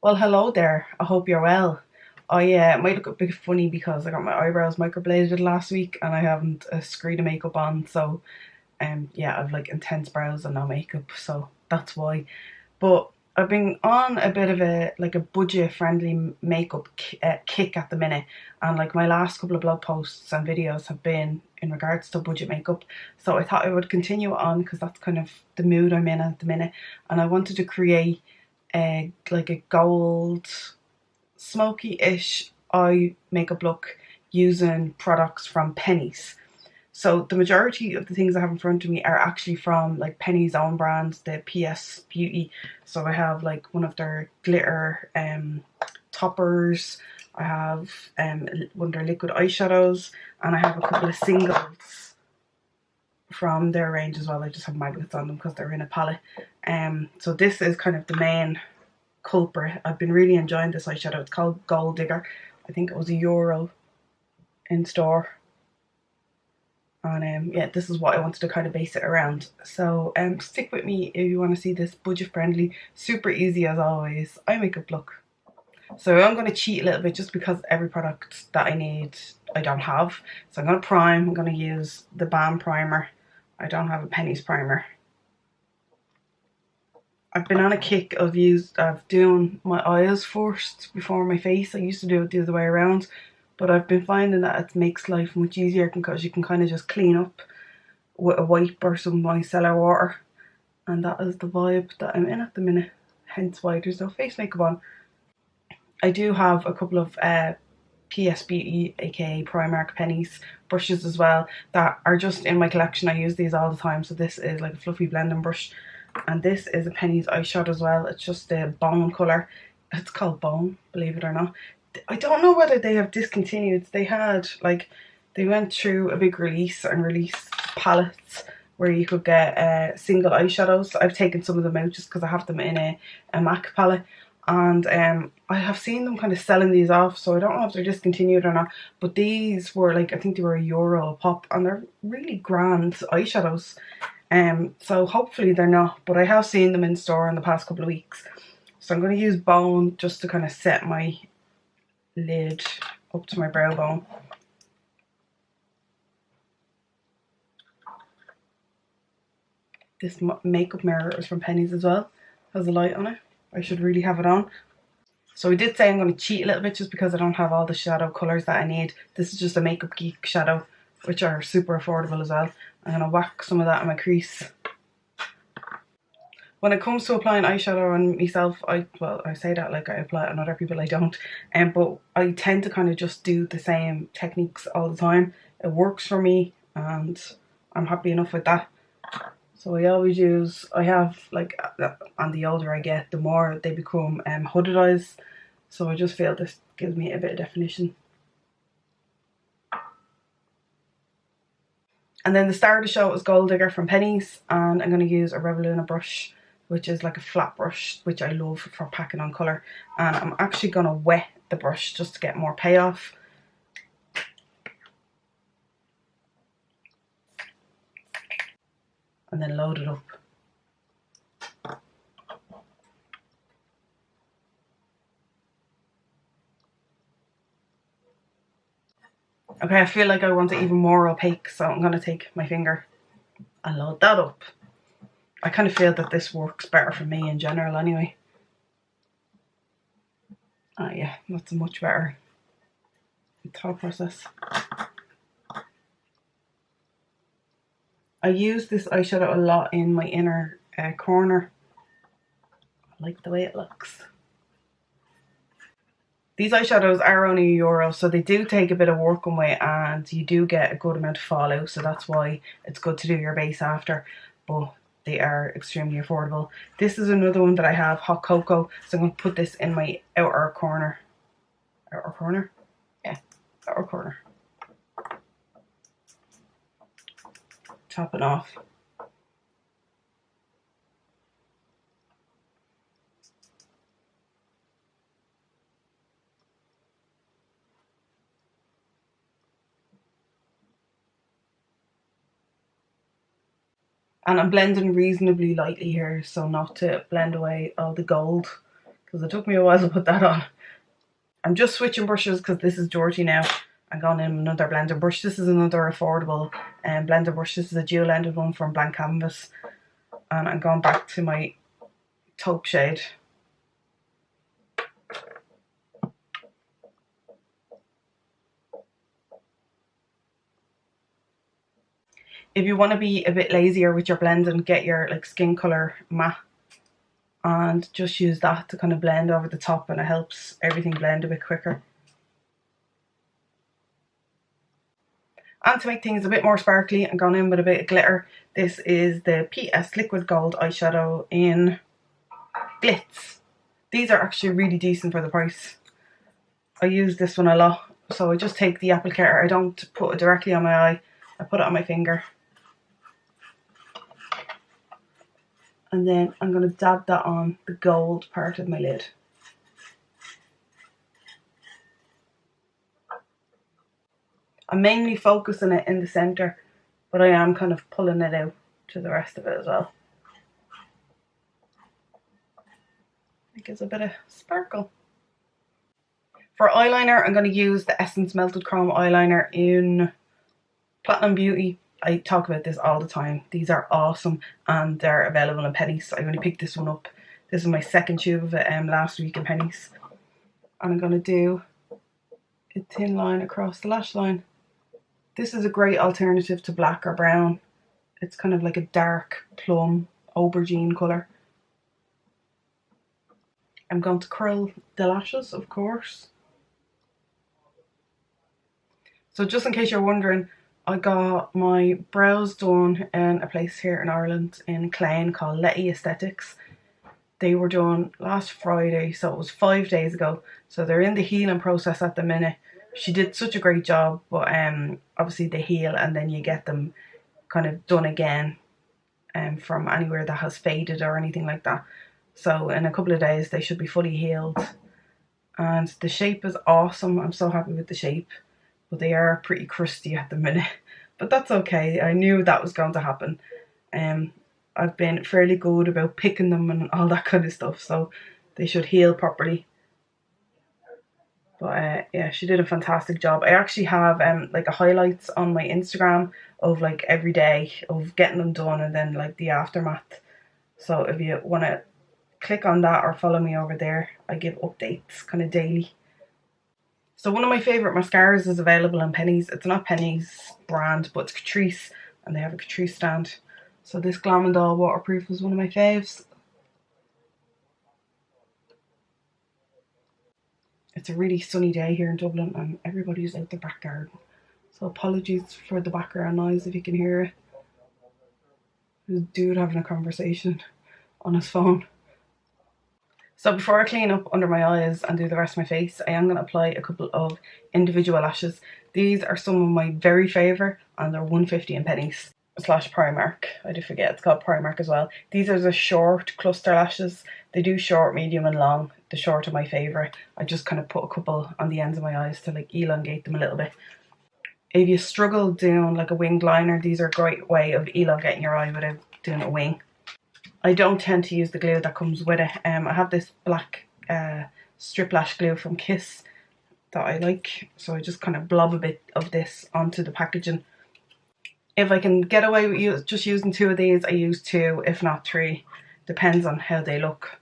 Well, hello there. I hope you're well. I might look a bit funny because I got my eyebrows microbladed last week and I haven't a screen of makeup on. So, yeah, I've like intense brows and no makeup, so that's why. But I've been on a bit of a budget-friendly makeup kick at the minute, and like my last couple of blog posts and videos have been in regards to budget makeup. So I thought I would continue on because that's kind of the mood I'm in at the minute, and I wanted to create a gold smoky-ish eye makeup look using products from Penneys. So the majority of the things I have in front of me are actually from like Penneys own brand, the PS Beauty. So I have like one of their glitter toppers, I have one of their liquid eyeshadows, and I have a couple of singles from their range as well. I just have magnets on them because they're in a palette. So this is kind of the main culprit. I've been really enjoying this eyeshadow. It's called Gold Digger. I think it was €1 in store. And yeah, this is what I wanted to kind of base it around. So stick with me if you want to see this budget friendly, super easy as always eye makeup look. So I'm going to cheat a little bit just because every product that I need I don't have. So I'm going to prime. I'm going to use the Balm primer. I don't have a Penneys primer. I've been on a kick of doing my eyes first before my face. I used to do it the other way around, but I've been finding that it makes life much easier because you can kind of just clean up with a wipe or some micellar water, and that is the vibe that I'm in at the minute, hence why there's no face makeup on. I do have a couple of PS Beauty, aka Primark Penneys brushes as well that are just in my collection. I use these all the time. So this is like a fluffy blending brush, and this is a Penneys eyeshadow as well. It's just a bone colour. It's called Bone, believe it or not. I don't know whether they have discontinued. They went through a big release and released palettes where you could get single eyeshadows. I've taken some of them out just because I have them in a MAC palette, and I have seen them kind of selling these off, so I don't know if they're discontinued or not, but these were like, I think they were €1 a pop, and they're really grand eyeshadows. So hopefully they're not, but I have seen them in store in the past couple of weeks. So I'm going to use Bone just to kind of set my lid up to my brow bone. This makeup mirror is from Penneys as well, has a light on it. I should really have it on. So I did say I'm going to cheat a little bit just because I don't have all the shadow colours that I need. This is just a Makeup Geek shadow, which are super affordable as well. I'm going to whack some of that in my crease. When it comes to applying eyeshadow on myself, I say that like I apply it on other people, I don't. But I tend to kind of just do the same techniques all the time. It works for me and I'm happy enough with that. So I have like, and the older I get, the more they become hooded eyes. So I just feel this gives me a bit of definition. And then the star of the show is Gold Digger from Penneys, and I'm going to use a Revoluna brush, which is like a flat brush, which I love for packing on colour. And I'm actually going to wet the brush just to get more payoff. And then load it up. Okay, I feel like I want it even more opaque, so I'm going to take my finger and load that up. I kind of feel that this works better for me in general anyway. Yeah, that's a much better thought process. I use this eyeshadow a lot in my inner corner. I like the way it looks. These eyeshadows are only €1, so they do take a bit of working with, and you do get a good amount of fallout, so that's why it's good to do your base after, but they are extremely affordable. This is another one that I have, Hot Cocoa, so I'm going to put this in my outer corner. Outer corner? Yeah, outer corner. Top it off. And I'm blending reasonably lightly here, so not to blend away all the gold, because it took me a while to put that on. I'm just switching brushes because this is dirty now. I'm going in another blender brush. This is another affordable blender brush. This is a dual-ended one from Blank Canvas. And I'm going back to my taupe shade. If you want to be a bit lazier with your blending, get your like skin colour matte and just use that to kind of blend over the top, and it helps everything blend a bit quicker. And to make things a bit more sparkly, I'm going in with a bit of glitter. This is the PS Liquid Gold eyeshadow in Glitz. These are actually really decent for the price. I use this one a lot, so I just take the applicator. I don't put it directly on my eye, I put it on my finger. And then I'm going to dab that on the gold part of my lid. I'm mainly focusing it in the centre, but I am kind of pulling it out to the rest of it as well. It gives a bit of sparkle. For eyeliner, I'm going to use the Essence Melted Chrome eyeliner in Platinum Beauty. I talk about this all the time. These are awesome and they're available in Penneys. I only picked this one up. This is my second tube of it last week in Penneys. And I'm going to do a thin line across the lash line. This is a great alternative to black or brown. It's kind of like a dark plum aubergine colour. I'm going to curl the lashes, of course. So just in case you're wondering, I got my brows done in a place here in Ireland in Clane called Letty Aesthetics. They were done last Friday, so it was 5 days ago. So they're in the healing process at the minute. She did such a great job, but obviously they heal and then you get them kind of done again from anywhere that has faded or anything like that. So in a couple of days they should be fully healed. And the shape is awesome. I'm so happy with the shape. But they are pretty crusty at the minute. But that's okay. I knew that was going to happen. I've been fairly good about picking them and all that kind of stuff. So they should heal properly. But yeah, she did a fantastic job. I actually have like a highlights on my Instagram of like every day of getting them done and then like the aftermath. So if you want to click on that or follow me over there, I give updates kind of daily. So one of my favourite mascaras is available in Penneys. It's not Penneys brand, but it's Catrice, and they have a Catrice stand. So this Glam and Doll waterproof is one of my faves. It's a really sunny day here in Dublin and everybody's out their back garden. So apologies for the background noise if you can hear it. There's a dude having a conversation on his phone. So before I clean up under my eyes and do the rest of my face, I am going to apply a couple of individual lashes. These are some of my very favourite and they're $1.50 in Penneys / Primark. I did forget it's called Primark as well. These are the short cluster lashes. They do short, medium and long. The short are my favourite. I just kind of put a couple on the ends of my eyes to like elongate them a little bit. If you struggle doing like a winged liner, these are a great way of elongating your eye without doing a wing. I don't tend to use the glue that comes with it. I have this black strip lash glue from Kiss that I like. So I just kind of blob a bit of this onto the packaging. If I can get away with just using 2 of these, I use 2, if not 3. Depends on how they look.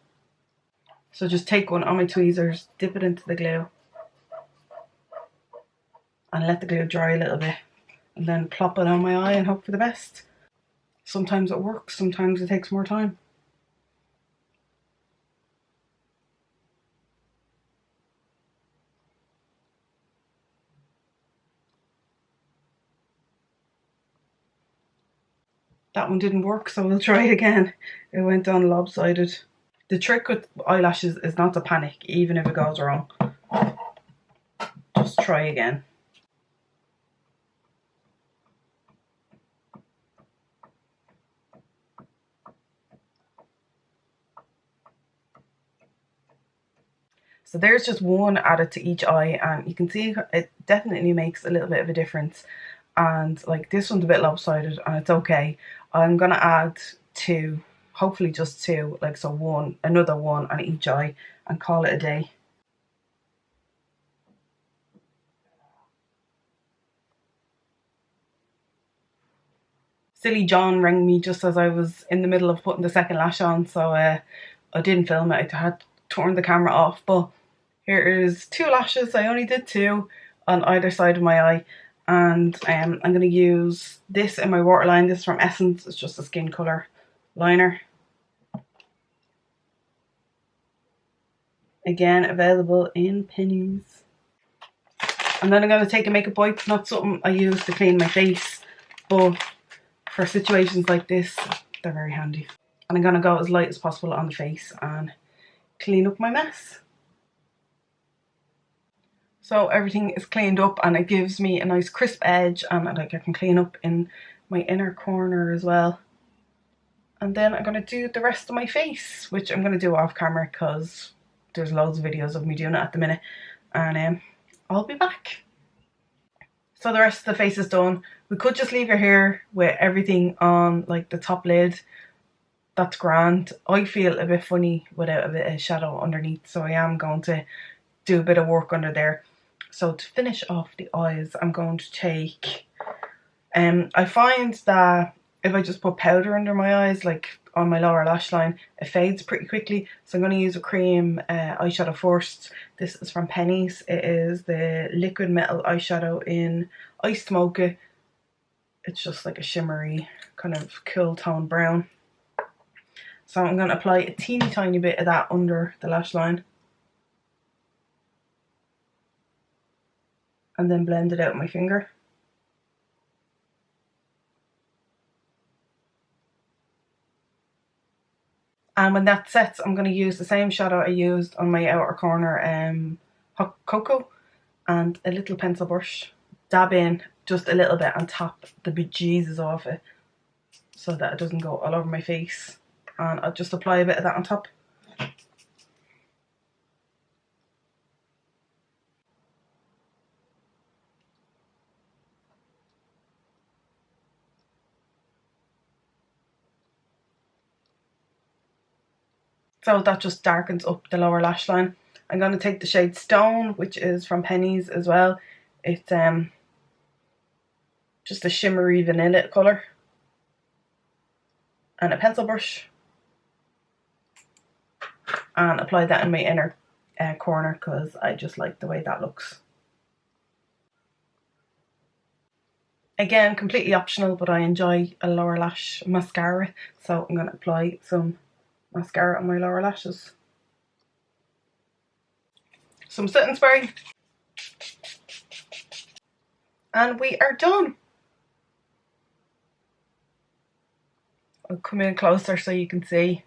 So just take one on my tweezers, dip it into the glue. And let the glue dry a little bit. And then plop it on my eye and hope for the best. Sometimes it works, sometimes it takes more time. That one didn't work, so we'll try it again. It went on lopsided. The trick with eyelashes is not to panic, even if it goes wrong. Just try again. So there's just one added to each eye and you can see it definitely makes a little bit of a difference. And like this one's a bit lopsided and it's okay. I'm going to add 2, hopefully just 2, like so another one on each eye. and call it a day. Silly John rang me just as I was in the middle of putting the second lash on, so I didn't film it. I had to turn the camera off, but here is 2 lashes. I only did 2 on either side of my eye, and I'm going to use this in my waterline. This is from Essence. It's just a skin colour liner. Again, available in Penneys. And then I'm going to take a makeup wipe. Not something I use to clean my face, but for situations like this, they're very handy. And I'm going to go as light as possible on the face and clean up my mess. So everything is cleaned up and it gives me a nice crisp edge, and like I can clean up in my inner corner as well. And then I'm going to do the rest of my face, which I'm going to do off camera because there's loads of videos of me doing it at the minute. And I'll be back. So the rest of the face is done. We could just leave her here with everything on like the top lid. That's grand. I feel a bit funny without a bit of shadow underneath, so I am going to do a bit of work under there. So to finish off the eyes, I'm going to take, I find that if I just put powder under my eyes, like on my lower lash line, it fades pretty quickly. So I'm going to use a cream eyeshadow first. This is from Penneys. It is the Liquid Metal Eyeshadow in Iced Mocha. It's just like a shimmery kind of cool tone brown. So I'm going to apply a teeny tiny bit of that under the lash line. And then blend it out with my finger. And when that sets, I'm going to use the same shadow I used on my outer corner, Hot Cocoa, and a little pencil brush. Dab in just a little bit and tap the bejesus off it so that it doesn't go all over my face. And I'll just apply a bit of that on top. So that just darkens up the lower lash line. I'm going to take the shade Stone, which is from Penneys as well. It's just a shimmery vanilla colour. And a pencil brush. And apply that in my inner corner because I just like the way that looks. Again, completely optional, but I enjoy a lower lash mascara. So I'm going to apply some mascara on my lower lashes. Some setting spray. And we are done. I'll come in closer so you can see.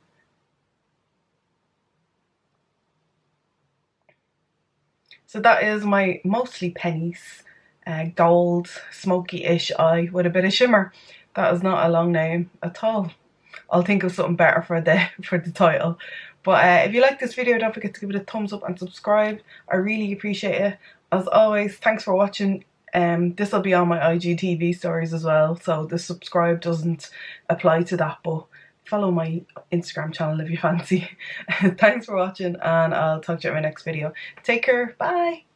So that is my mostly Penneys gold smoky-ish eye with a bit of shimmer. That is not a long name at all. I'll think of something better for the title. But if you like this video, don't forget to give it a thumbs up and subscribe. I really appreciate it. As always, thanks for watching. This will be on my IGTV stories as well, so the subscribe doesn't apply to that, but follow my Instagram channel if you fancy. Thanks for watching, and I'll talk to you in my next video. Take care. Bye.